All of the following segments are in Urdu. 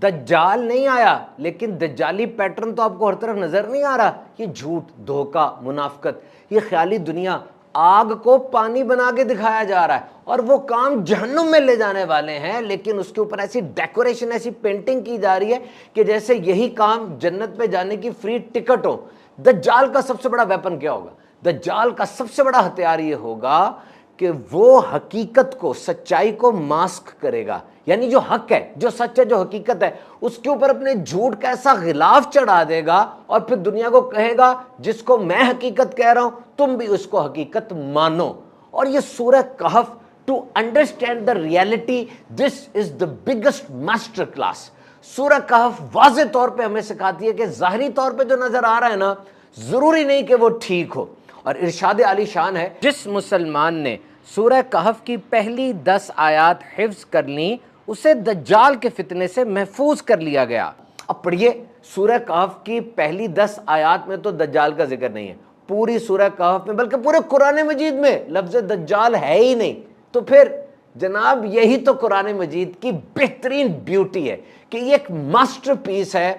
دجال نہیں آیا، لیکن دجالی پیٹرن تو آپ کو ہر طرف نظر نہیں آ رہا. یہ جھوٹ، دھوکہ، منافقت، یہ خیالی دنیا، آگ کو پانی بنا کے دکھایا جا رہا ہے اور وہ کام جہنم میں لے جانے والے ہیں، لیکن اس کے اوپر ایسی ڈیکوریشن، ایسی پینٹنگ کی جا رہی ہے کہ جیسے یہی کام جنت پہ جانے کی فری ٹکٹ ہو. دجال کا سب سے بڑا ویپن کیا ہوگا؟ دجال کا سب سے بڑا ہتھیار یہ ہوگا کہ وہ حقیقت کو، سچائی کو ماسک کرے گا. یعنی جو حق ہے، جو سچ ہے، جو حقیقت ہے، اس کے اوپر اپنے جھوٹ کا ایسا غلاف چڑھا دے گا اور پھر دنیا کو کہے گا جس کو میں حقیقت کہہ رہا ہوں تم بھی اس کو حقیقت مانو. اور یہ Surah Kahf, to understand the reality, this is the biggest master class. Surah Kahf واضح طور پہ ہمیں سکھاتی ہے کہ ظاہری طور پہ جو نظر آ رہا ہے نا، ضروری نہیں کہ وہ ٹھیک ہو. اور ارشاد عالی شان ہے، جس مسلمان نے سورہ کہف کی پہلی 10 آیات حفظ کر لیں اسے دجال کے فتنے سے محفوظ کر لیا گیا. اب پڑھیے، سورہ کہف کی پہلی 10 آیات میں تو دجال کا ذکر نہیں ہے، پوری سورہ کہف میں، بلکہ پورے قرآن مجید میں لفظ دجال ہے ہی نہیں. تو پھر جناب یہی تو قرآن مجید کی بہترین بیوٹی ہے کہ یہ ایک ماسٹر پیس ہے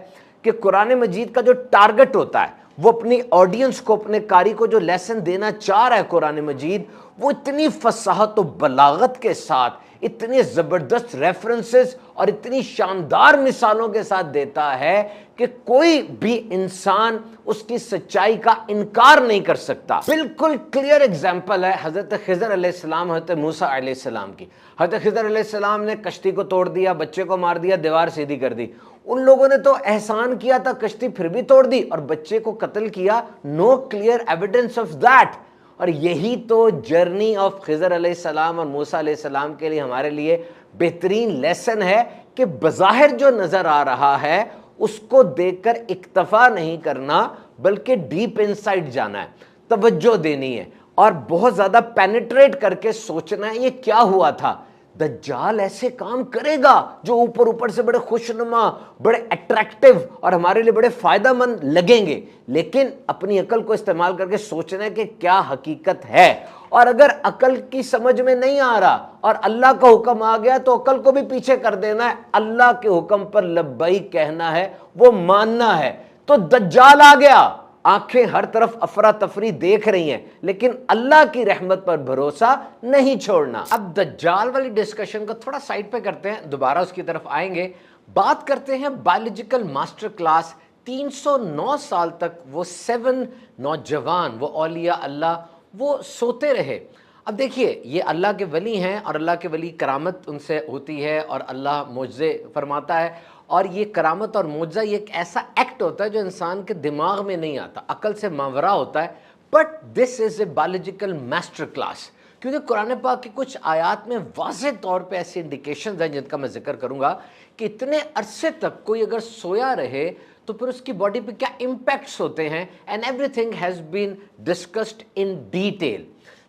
کہ قرآن مجید کا جو ٹارگٹ ہوتا ہے، وہ اپنی آڈینس کو، اپنے قاری کو جو لیسن دینا چاہ رہا ہے قرآن مجید، وہ اتنی فصاحت و بلاغت کے ساتھ، اتنے زبردست ریفرنسز اور اتنی شاندار مثالوں کے ساتھ دیتا ہے کہ کوئی بھی انسان اس کی سچائی کا انکار نہیں کر سکتا. بالکل کلیئر اگزامپل ہے حضرت خضر علیہ السلام، حضرت موسیٰ علیہ السلام کی. حضرت خضر علیہ السلام نے کشتی کو توڑ دیا، بچے کو مار دیا، دیوار سیدھی کر دی. ان لوگوں نے تو احسان کیا تھا، کشتی پھر بھی توڑ دی اور بچے کو قتل کیا. No clear evidence of that. اور یہی تو جرنی آف خضر علیہ السلام اور موسیٰ علیہ السلام کے لیے ہمارے لیے بہترین لیسن ہے کہ بظاہر جو نظر آ رہا ہے اس کو دیکھ کر اکتفا نہیں کرنا، بلکہ ڈیپ انسائڈ جانا ہے، توجہ دینی ہے اور بہت زیادہ پینیٹریٹ کر کے سوچنا ہے یہ کیا ہوا تھا. دجال ایسے کام کرے گا جو اوپر سے بڑے خوشنما، بڑے اٹریکٹیو اور ہمارے لیے بڑے فائدہ مند لگیں گے، لیکن اپنی عقل کو استعمال کر کے سوچنا ہے کہ کیا حقیقت ہے. اور اگر عقل کی سمجھ میں نہیں آ رہا اور اللہ کا حکم آ گیا تو عقل کو بھی پیچھے کر دینا ہے، اللہ کے حکم پر لبیک کہنا ہے، وہ ماننا ہے. تو دجال آ گیا، آنکھیں ہر طرف افراتفری دیکھ رہی ہیں، لیکن اللہ کی رحمت پر بھروسہ نہیں چھوڑنا. اب دجال والی ڈسکشن کو تھوڑا سائڈ پہ کرتے ہیں، دوبارہ اس کی طرف آئیں گے. بات کرتے ہیں بایولوجیکل ماسٹر کلاس. 309 سال تک وہ 7 نوجوان، وہ اولیاء اللہ، وہ سوتے رہے. اب دیکھیے، یہ اللہ کے ولی ہیں اور اللہ کے ولی کرامت ان سے ہوتی ہے اور اللہ معجزے فرماتا ہے. اور یہ کرامت اور معجزہ یہ ایک ایسا ایکٹ ہوتا ہے جو انسان کے دماغ میں نہیں آتا، عقل سے ماورا ہوتا ہے. But this is a biological master class, کیونکہ قرآن پاک کی کچھ آیات میں واضح طور پہ ایسی انڈیکیشنز ہیں جن کا میں ذکر کروں گا کہ اتنے عرصے تک کوئی اگر سویا رہے تو پھر اس کی باڈی پہ کیا امپیکٹس ہوتے ہیں. And every thing has been discussed in detail.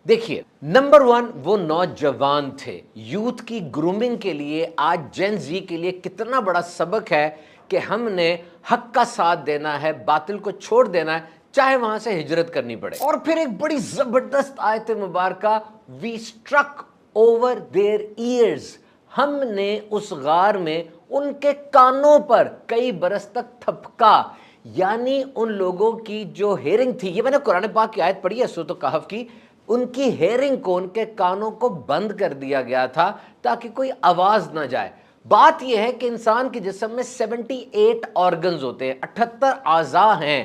دیکھیے، نمبر 1 وہ نوجوان تھے. یوتھ کی گرومنگ کے لیے آج جین زی کے لیے کتنا بڑا سبق ہے کہ ہم نے حق کا ساتھ دینا ہے، باطل کو چھوڑ دینا ہے، چاہے وہاں سے ہجرت کرنی پڑے. اور پھر ایک بڑی زبردست آیت مبارکہ، وی اسٹرک اوور دیئر ایئرز، ہم نے اس غار میں ان کے کانوں پر کئی برس تک تھپکا. یعنی ان لوگوں کی جو ہیئرنگ تھی، یہ میں نے قرآن پاک کی آیت پڑھی ہے سورۃ کہف کی، ان کی ہیئرنگ کو، ان کے کانوں کو بند کر دیا گیا تھا تاکہ کوئی آواز نہ جائے. بات یہ ہے کہ انسان کے جسم میں 78 آرگنز ہوتے ہیں، 78 اعضاء ہیں.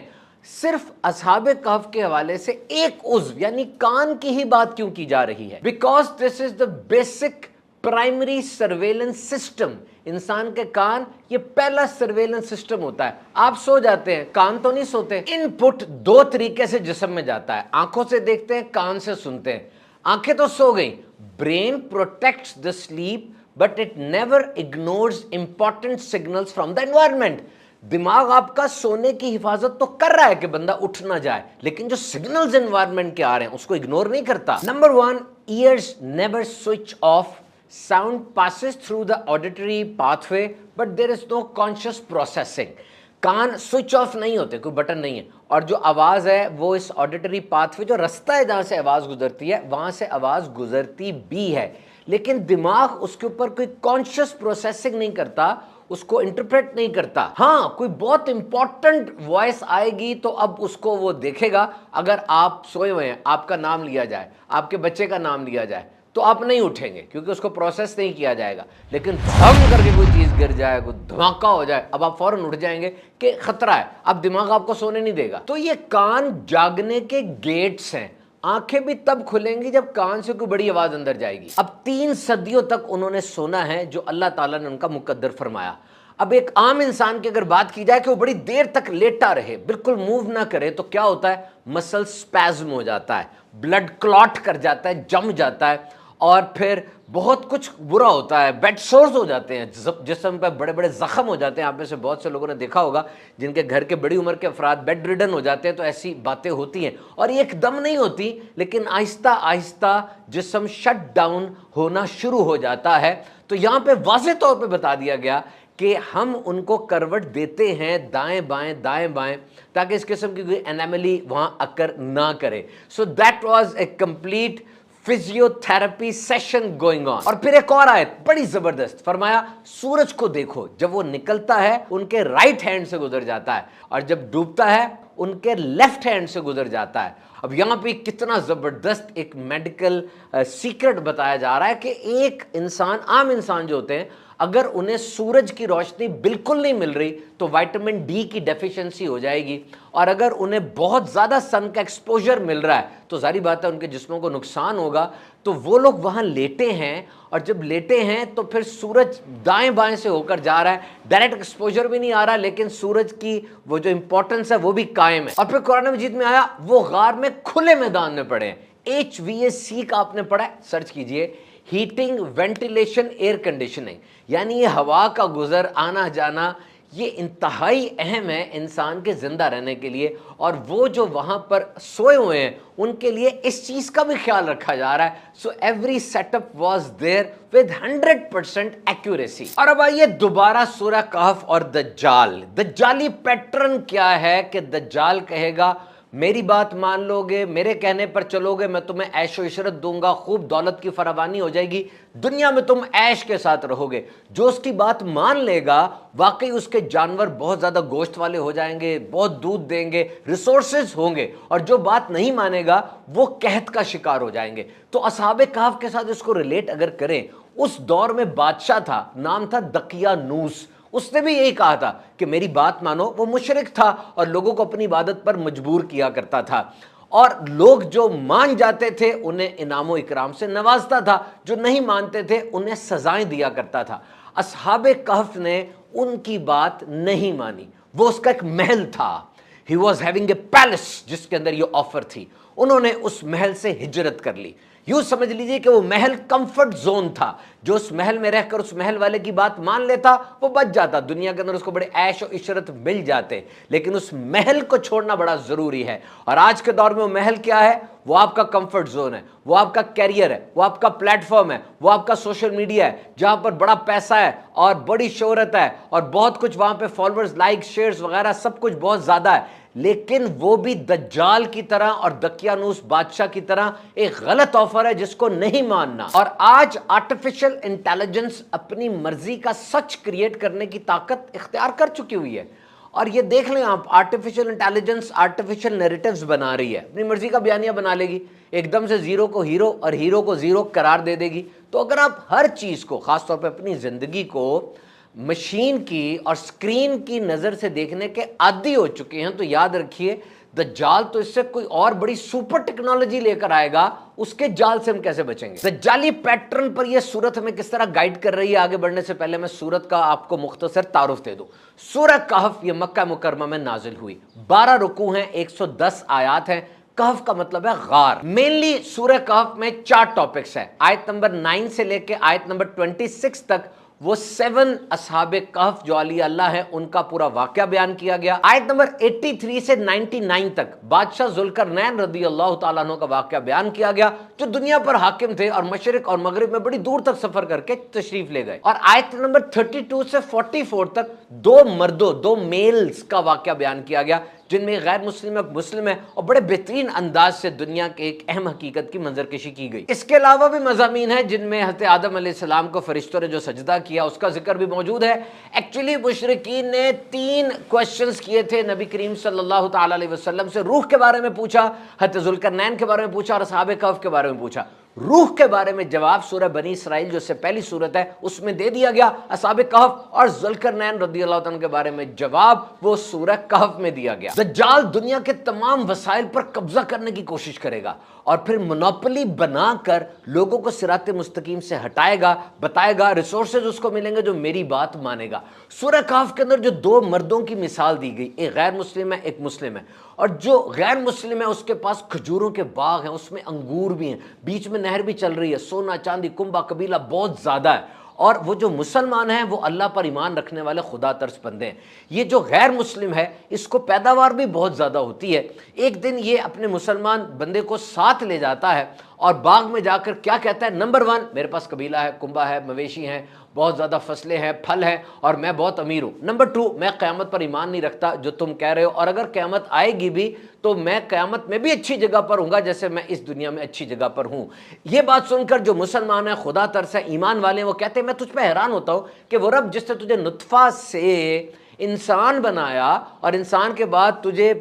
صرف اصحاب کہف کے حوالے سے ایک عضو یعنی کان کی ہی بات کیوں کی جا رہی ہے؟ Because this is the basic primary surveillance system. انسان کے کان یہ پہلا سرویلنس سسٹم ہوتا ہے. آپ سو جاتے ہیں، کان تو نہیں سوتے. ان پٹ 2 طریقے سے جسم میں جاتا ہے، آنکھوں سے دیکھتے ہیں، کان سے سنتے ہیں. آنکھیں تو سو گئیں. Brain protects the sleep but it never ignores important signals from the environment. دماغ آپ کا سونے کی حفاظت تو کر رہا ہے کہ بندہ اٹھ نہ جائے، لیکن جو سگنلز انوائرمنٹ کے آ رہے ہیں اس کو اگنور نہیں کرتا. Number 1 years never switch off. Sound passes through the auditory pathway but there is no conscious processing. کان سوئچ آف نہیں ہوتے، کوئی بٹن نہیں ہے، اور جو آواز ہے وہ اس آڈیٹری پاتھ وے، جو رستہ ہے جہاں سے آواز گزرتی ہے، وہاں سے آواز گزرتی بھی ہے، لیکن دماغ اس کے اوپر کوئی کانشیس پروسیسنگ نہیں کرتا. اس کو انٹرپریٹ نہیں کرتا. ہاں کوئی بہت امپورٹنٹ وائس آئے گی تو اب اس کو وہ دیکھے گا. اگر آپ سوئے ہوئے ہیں, آپ کا نام لیا جائے, آپ کے بچے کا نام لیا جائے, تو آپ نہیں اٹھیں گے کیونکہ اس کو پروسیس نہیں کیا جائے گا. لیکن دھم کر کے کوئی چیز گر جائے, کوئی دھماکہ ہو جائے, اب آپ فوراً اٹھ جائیں گے کہ خطرہ ہے, اب دماغ آپ کو سونے نہیں دے گا. تو یہ کان جاگنے کے گیٹس ہیں. آنکھیں بھی تب کھلیں گی جب کان سے کوئی بڑی آواز اندر جائے گی. اب 3 صدیوں تک انہوں نے سونا ہے جو اللہ تعالیٰ نے ان کا مقدر فرمایا. اب ایک عام انسان کی اگر بات کی جائے کہ وہ بڑی دیر تک لیٹا رہے, بالکل موو نہ کرے, تو کیا ہوتا ہے, مسل سپیزم ہو جاتا ہے, بلڈ کلاٹ کر جاتا ہے, جم جاتا ہے, اور پھر بہت کچھ برا ہوتا ہے. بیڈ سورز ہو جاتے ہیں, جسم پہ بڑے بڑے زخم ہو جاتے ہیں. آپ میں سے بہت سے لوگوں نے دیکھا ہوگا جن کے گھر کے بڑی عمر کے افراد بیڈ ریڈن ہو جاتے ہیں, تو ایسی باتیں ہوتی ہیں. اور یہ ایک دم نہیں ہوتی, لیکن آہستہ آہستہ جسم شٹ ڈاؤن ہونا شروع ہو جاتا ہے. تو یہاں پہ واضح طور پہ بتا دیا گیا کہ ہم ان کو کروٹ دیتے ہیں دائیں بائیں دائیں بائیں, تاکہ اس قسم کی کوئی انیملی وہاں اکر نہ کرے. So that was a complete physio therapy session going on. اور پھر ایک اور آیت بڑی زبردست, فرمایا سورج کو دیکھو, جب وہ نکلتا ہے ان کے رائٹ ہینڈ سے گزر جاتا ہے, اور جب ڈوبتا ہے ان کے لیفٹ ہینڈ سے گزر جاتا ہے. اب یہاں پہ کتنا زبردست ایک میڈیکل سیکرٹ بتایا جا رہا ہے کہ ایک انسان, عام انسان جو ہوتے ہیں, اگر انہیں سورج کی روشنی بالکل نہیں مل رہی تو وائٹامن ڈی کی ڈیفیشنسی ہو جائے گی, اور اگر انہیں بہت زیادہ سن کا ایکسپوجر مل رہا ہے تو ظاہری بات ہے ان کے جسموں کو نقصان ہوگا. تو وہ لوگ وہاں لیٹے ہیں, اور جب لیٹے ہیں تو پھر سورج دائیں بائیں سے ہو کر جا رہا ہے, ڈائریکٹ ایکسپوجر بھی نہیں آ رہا, لیکن سورج کی وہ جو امپورٹنس ہے وہ بھی قائم ہے. اور پھر قرآن مجید میں آیا وہ غار میں کھلے میدان میں پڑے ہیں. HVAC کا آپ نے پڑھا ہے, سرچ کیجئے, ہیٹنگ, وینٹیلیشن, ایئر کنڈیشننگ, یعنی یہ ہوا کا گزر آنا جانا, یہ انتہائی اہم ہے انسان کے زندہ رہنے کے لیے. اور وہ جو وہاں پر سوئے ہوئے ہیں ان کے لیے اس چیز کا بھی خیال رکھا جا رہا ہے. So every set up was there with 100% accuracy. اور اب آئیے دوبارہ سورہ کہف اور دجال. دجالی پیٹرن کیا ہے کہ دجال کہے گا میری بات مان لو گے, میرے کہنے پر چلو گے, میں تمہیں عیش و عشرت دوں گا, خوب دولت کی فراوانی ہو جائے گی, دنیا میں تم عیش کے ساتھ رہو گے. جو اس کی بات مان لے گا واقعی اس کے جانور بہت زیادہ گوشت والے ہو جائیں گے, بہت دودھ دیں گے, ریسورسز ہوں گے, اور جو بات نہیں مانے گا وہ قحط کا شکار ہو جائیں گے. تو اصحاب کہف کے ساتھ اس کو ریلیٹ اگر کریں, اس دور میں بادشاہ تھا, نام تھا دقیانوس. اس نے بھی یہی کہا تھا کہ میری بات مانو. وہ مشرک تھا اور لوگوں کو اپنی عبادت پر مجبور کیا کرتا تھا, اور لوگ جو مان جاتے تھے انہیں انعام و اکرام سے نوازتا تھا, جو نہیں مانتے تھے انہیں سزائیں دیا کرتا تھا. اصحاب کہف نے ان کی بات نہیں مانی. وہ اس کا ایک محل تھا, he was having a palace, جس کے اندر یہ آفر تھی. انہوں نے اس محل سے ہجرت کر لی. یوں سمجھ لیجئے کہ وہ محل کمفرٹ زون تھا. جو اس محل میں رہ کر اس محل والے کی بات مان لیتا وہ بچ جاتا, دنیا کے اندر اس کو بڑے عیش و عشرت مل جاتے, لیکن اس محل کو چھوڑنا بڑا ضروری ہے. اور آج کے دور میں وہ محل کیا ہے؟ وہ آپ کا کمفرٹ زون ہے, وہ آپ کا کیریئر ہے, وہ آپ کا پلیٹ فارم ہے, وہ آپ کا سوشل میڈیا ہے, جہاں پر بڑا پیسہ ہے اور بڑی شہرت ہے اور بہت کچھ وہاں پہ فالوورز, لائک, شیئرز وغیرہ سب کچھ بہت زیادہ ہے. لیکن وہ بھی دجال کی طرح اور دقیانوس بادشاہ کی طرح ایک غلط آفر ہے جس کو نہیں ماننا. اور آج آرٹیفیشل انٹیلیجنس اپنی مرضی کا سچ کریٹ کرنے کی طاقت اختیار کر چکی ہوئی ہے. اور یہ دیکھ لیں آپ, آرٹیفیشل انٹیلیجنس آرٹیفیشل نیریٹیوز بنا رہی ہے, اپنی مرضی کا بیانیہ بنا لے گی, ایک دم سے زیرو کو ہیرو اور ہیرو کو زیرو قرار دے دے گی. تو اگر آپ ہر چیز کو, خاص طور پہ اپنی زندگی کو, مشین کی اور سکرین کی نظر سے دیکھنے کے عادی ہو چکے ہیں, تو یاد رکھیے دجال تو اس سے کوئی اور بڑی سپر ٹیکنالوجی لے کر آئے گا, اس کے جال سے ہم کیسے بچیں گے؟ دجالی پیٹرن پر یہ سورت ہمیں کس طرح گائیڈ کر رہی ہے. آگے بڑھنے سے پہلے میں سورت کا آپ کو مختصر تعارف دے دوں. سورہ کہف یہ مکہ مکرمہ میں نازل ہوئی, 12 رکوع ہیں, 110 آیات ہیں. کہف کا مطلب ہے غار. مینلی سورہ کہف میں 4 ٹاپکس ہیں. آیت نمبر 9 سے لے کے آیت نمبر 26 تک وہ 7 اصحاب کہف جو اولیاء اللہ ہیں ان کا پورا واقعہ بیان کیا گیا. آیت نمبر 83 سے 99 تک بادشاہ ذوالقرنین رضی اللہ تعالیٰ عنہ کا واقعہ بیان کیا گیا, جو دنیا پر حاکم تھے اور مشرق اور مغرب میں بڑی دور تک سفر کر کے تشریف لے گئے. اور آیت نمبر 32 سے 44 تک 2 مردوں, 2 میلز کا واقعہ بیان کیا گیا, جن میں غیر مسلم ایک مسلم ہے، اور بڑے بہترین انداز سے دنیا کے ایک اہم حقیقت کی منظر کشی کی گئی۔ اس کے علاوہ بھی مضامین ہیں جن میں حضرت آدم علیہ السلام کو فرشتوں نے جو سجدہ کیا اس کا ذکر بھی موجود ہے۔ ایکچولی مشرکین نے 3 کوشچنز کیے تھے نبی کریم صلی اللہ تعالی علیہ وسلم سے۔ روح کے بارے میں پوچھا، حضرت ذوالقرنین کے بارے میں پوچھا، اور اصحاب کہف کے بارے میں پوچھا۔ روح کے بارے میں جواب سورہ بنی اسرائیل جو سے پہلی صورت ہے اس میں دے دیا گیا، اصحاب کہف اور ذوالقرنین رضی اللہ عنہ کے بارے میں جواب وہ سورہ کہف میں دیا گیا۔ دجال دنیا کے تمام وسائل پر قبضہ کرنے کی کوشش کرے گا اور پھر منوپلی بنا کر لوگوں کو صراط مستقیم سے ہٹائے گا، بتائے گا، ریسورسز اس کو ملیں گے جو میری بات مانے گا۔ سورہ کہف کے اندر جو 2 مردوں کی مثال دی گئی، ایک غیر مسلم ہے ایک مسلم ہے، اور جو غیر مسلم ہے اس کے پاس کھجوروں کے باغ ہیں، اس میں انگور بھی ہیں، بیچ میں نہر بھی چل رہی ہے، سونا چاندی کنبہ قبیلہ بہت زیادہ ہے، اور وہ جو مسلمان ہیں وہ اللہ پر ایمان رکھنے والے خدا ترس بندے ہیں۔ یہ جو غیر مسلم ہے اس کو پیداوار بھی بہت زیادہ ہوتی ہے۔ ایک دن یہ اپنے مسلمان بندے کو ساتھ لے جاتا ہے اور باغ میں جا کر کیا کہتا ہے، نمبر 1 میرے پاس قبیلہ ہے، کنبہ ہے، مویشی ہیں، بہت زیادہ فصلیں ہیں، پھل ہیں، اور میں بہت امیر ہوں۔ نمبر 2 میں قیامت پر ایمان نہیں رکھتا جو تم کہہ رہے ہو، اور اگر قیامت آئے گی بھی تو میں قیامت میں بھی اچھی جگہ پر ہوں گا جیسے میں اس دنیا میں اچھی جگہ پر ہوں۔ یہ بات سن کر جو مسلمان ہیں، خدا ترس ہے، ایمان والے ہیں، وہ کہتے ہیں میں تجھ پہ حیران ہوتا ہوں کہ وہ رب جس نے تجھے نطفہ سے انسان بنایا اور انسان کے بعد تجھے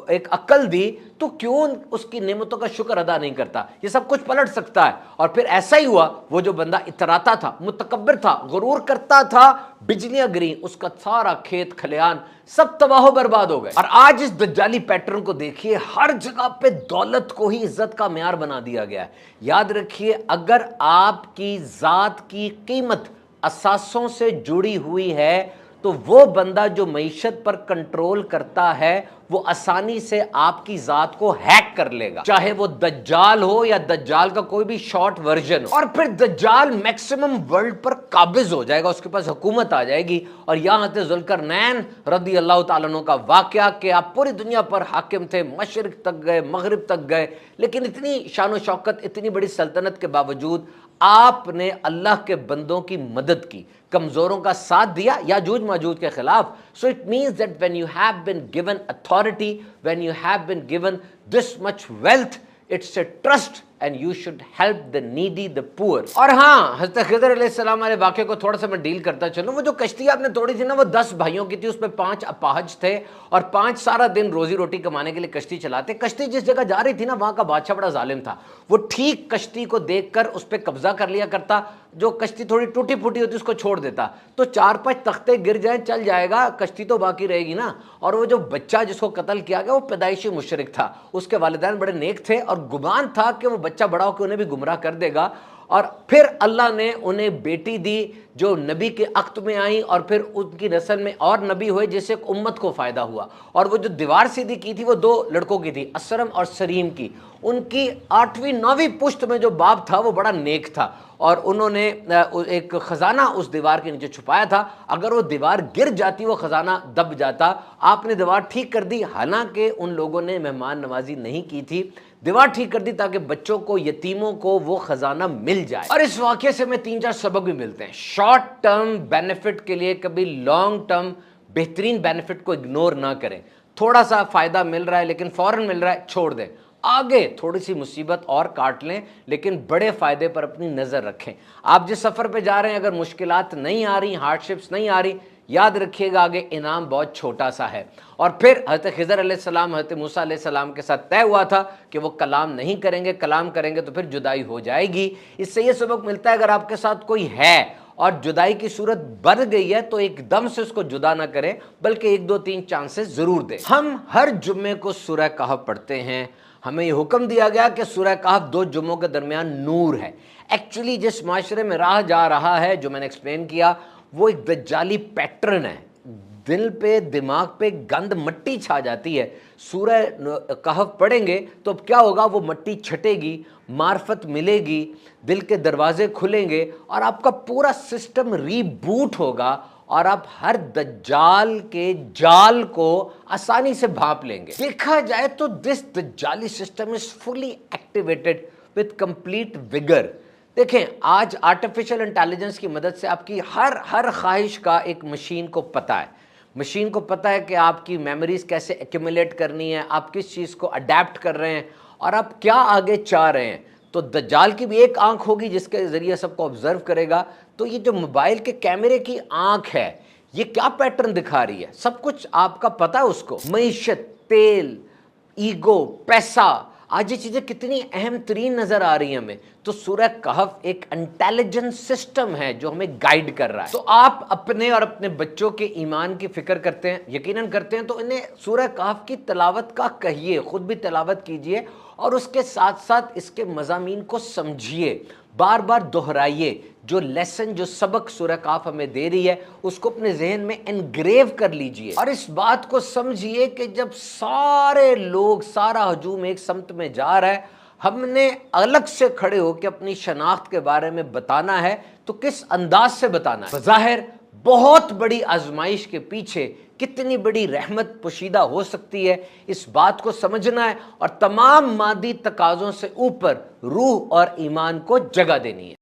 ایک عقل دی، تو کیوں اس کی نعمتوں کا شکر ادا نہیں کرتا؟ یہ سب کچھ پلٹ سکتا ہے۔ اور پھر ایسا ہی ہوا، وہ جو بندہ اتراتا تھا، متکبر تھا، غرور کرتا تھا، بجلیاں گریں، اس کا سارا کھیت کھلیان سب تباہ و برباد ہو گئے۔ اور آج اس دجالی پیٹرن کو دیکھیے، ہر جگہ پہ دولت کو ہی عزت کا معیار بنا دیا گیا ہے۔ یاد رکھیے، اگر آپ کی ذات کی قیمت اثاثوں سے جڑی ہوئی ہے تو وہ بندہ جو معیشت پر کنٹرول کرتا ہے وہ آسانی سے آپ کی ذات کو ہیک کر لے گا، چاہے وہ دجال ہو یا دجال کا کوئی بھی شارٹ ورژن ہو۔ اور پھر دجال میکسیمم ورلڈ پر قابض ہو جائے گا، اس کے پاس حکومت آ جائے گی۔ اور یہاں حضرت ذوالقرنین رضی اللہ تعالیٰ عنہ کا واقعہ کہ آپ پوری دنیا پر حاکم تھے، مشرق تک گئے، مغرب تک گئے، لیکن اتنی شان و شوکت، اتنی بڑی سلطنت کے باوجود آپ نے اللہ کے بندوں کی مدد کی، کمزوروں کا ساتھ دیا یاجوج ماجوج کے خلاف۔ So it means that when you have been given authority, when you have been given this much wealth, it's a trust and you should help the needy, the poor۔ اور ہاں، حضرت خضر علیہ السلام والے واقعے کو تھوڑا سا میں ڈیل کرتا چلوں۔ وہ جو کشتی آپ نے توڑی تھی نا، وہ 10 بھائیوں کی تھی، اس میں 5 اپاہج تھے، اور 5 سارا دن روزی روٹی کمانے کے لیے کشتی چلاتے۔ کشتی جس جگہ جا رہی تھی نا، وہاں کا بادشاہ بڑا ظالم تھا، وہ ٹھیک کشتی کو دیکھ کر اس پہ قبضہ کر لیا کرتا، جو کشتی تھوڑی ٹوٹی پھوٹی ہوتی اس کو چھوڑ دیتا، تو 4-5 تختے گر جائیں چل جائے گا، کشتی تو باقی رہے گی نا۔ اور وہ جو بچہ جس کو قتل کیا گیا وہ پیدائشی مشرک تھا، اس کے والدین بڑے نیک تھے، اور گمان تھا کہ وہ بچہ بڑا ہو کے انہیں بھی گمراہ کر دے گا۔ اور پھر اللہ نے انہیں بیٹی دی جو نبی کے عقد میں آئیں، اور پھر ان کی نسل میں اور نبی ہوئے جس سے ایک امت کو فائدہ ہوا۔ اور وہ جو دیوار سیدھی کی تھی وہ 2 لڑکوں کی تھی، اسرم اور سریم کی۔ ان کی 8ویں 9ویں پشت میں جو باپ تھا وہ بڑا نیک تھا، اور انہوں نے ایک خزانہ اس دیوار کے نیچے چھپایا تھا، اگر وہ دیوار گر جاتی وہ خزانہ دب جاتا۔ آپ نے دیوار ٹھیک کر دی، حالانکہ ان لوگوں نے مہمان نوازی نہیں کی تھی، دیوار ٹھیک کر دی تاکہ بچوں کو، یتیموں کو وہ خزانہ مل جائے۔ اور اس واقعے سے میں 3-4 سبق بھی ملتے ہیں۔ شارٹ ٹرم بینیفٹ کے لیے کبھی لانگ ٹرم بہترین بینیفٹ کو اگنور نہ کریں۔ تھوڑا سا فائدہ مل رہا ہے لیکن فوراً مل رہا ہے، چھوڑ دیں، آگے تھوڑی سی مصیبت اور کاٹ لیں، لیکن بڑے فائدے پر اپنی نظر رکھیں۔ آپ جس سفر پہ جا رہے ہیں اگر مشکلات نہیں آ رہی، ہارڈ شپس نہیں آ رہی، یاد رکھیے گا آگے انعام بہت چھوٹا سا ہے۔ اور پھر حضرت خضر علیہ السلام حضرت موسیٰ علیہ السلام کے ساتھ طے ہوا تھا کہ وہ کلام نہیں کریں گے، کلام کریں گے تو پھر جدائی ہو جائے گی۔ اس سے یہ سبق ملتا ہے اگر آپ کے ساتھ کوئی ہے اور جدائی کی صورت بڑھ گئی ہے تو ایک دم سے اس کو جدا نہ کریں، بلکہ 1-2-3 چانسز ضرور دیں۔ ہم ہر جمعے کو سورہ کہف پڑھتے ہیں، ہمیں یہ حکم دیا گیا کہ سورہ کہف 2 جمعوں کے درمیان نور ہے۔ ایکچولی جس معاشرے میں راہ جا رہا ہے، جو میں نے ایکسپلین کیا، وہ ایک دجالی پیٹرن ہے، دل پہ دماغ پہ گند مٹی چھا جاتی ہے۔ سورہ کہف پڑھیں گے تو اب کیا ہوگا، وہ مٹی چھٹے گی، معرفت ملے گی، دل کے دروازے کھلیں گے، اور آپ کا پورا سسٹم ری بوٹ ہوگا، اور آپ ہر دجال کے جال کو آسانی سے بھانپ لیں گے۔ دیکھا جائے تو دس دجالی system is fully activated with complete vigour. دیکھیں، آج آرٹیفیشل انٹیلیجنس کی مدد سے آپ کی ہر خواہش کا ایک مشین کو پتہ ہے۔ مشین کو پتہ ہے کہ آپ کی میموریز کیسے ایکومولیٹ کرنی ہے، آپ کس چیز کو اڈیپٹ کر رہے ہیں اور آپ کیا آگے چاہ رہے ہیں۔ تو دجال کی بھی ایک آنکھ ہوگی جس کے ذریعے سب کو آبزرو کرے گا۔ تو یہ جو موبائل کے کیمرے کی آنکھ ہے، یہ کیا پیٹرن دکھا رہی ہے، سب کچھ آپ کا پتہ ہے اس کو۔ معیشت، تیل، ایگو، پیسہ، آج یہ چیزیں کتنی اہم ترین نظر آ رہی ہیں ہمیں۔ تو سورہ کہف ایک انٹیلیجنس سسٹم ہے جو ہمیں گائیڈ کر رہا ہے۔ تو آپ اپنے اور اپنے بچوں کے ایمان کی فکر کرتے ہیں، یقیناً کرتے ہیں، تو انہیں سورہ کہف کی تلاوت کا کہیے، خود بھی تلاوت کیجئے اور اس کے ساتھ ساتھ اس کے مضامین کو سمجھیے، بار بار دہرائیے۔ جو لیسن، جو سبق سورہ کہف ہمیں دے رہی ہے اس کو اپنے ذہن میں انگریو کر لیجئے، اور اس بات کو سمجھیے کہ جب سارے لوگ، سارا ہجوم ایک سمت میں جا رہا ہے، ہم نے الگ سے کھڑے ہو کے اپنی شناخت کے بارے میں بتانا ہے تو کس انداز سے بتانا ہے۔ بظاہر بہت بڑی آزمائش کے پیچھے کتنی بڑی رحمت پوشیدہ ہو سکتی ہے، اس بات کو سمجھنا ہے اور تمام مادی تقاضوں سے اوپر روح اور ایمان کو جگہ دینی ہے۔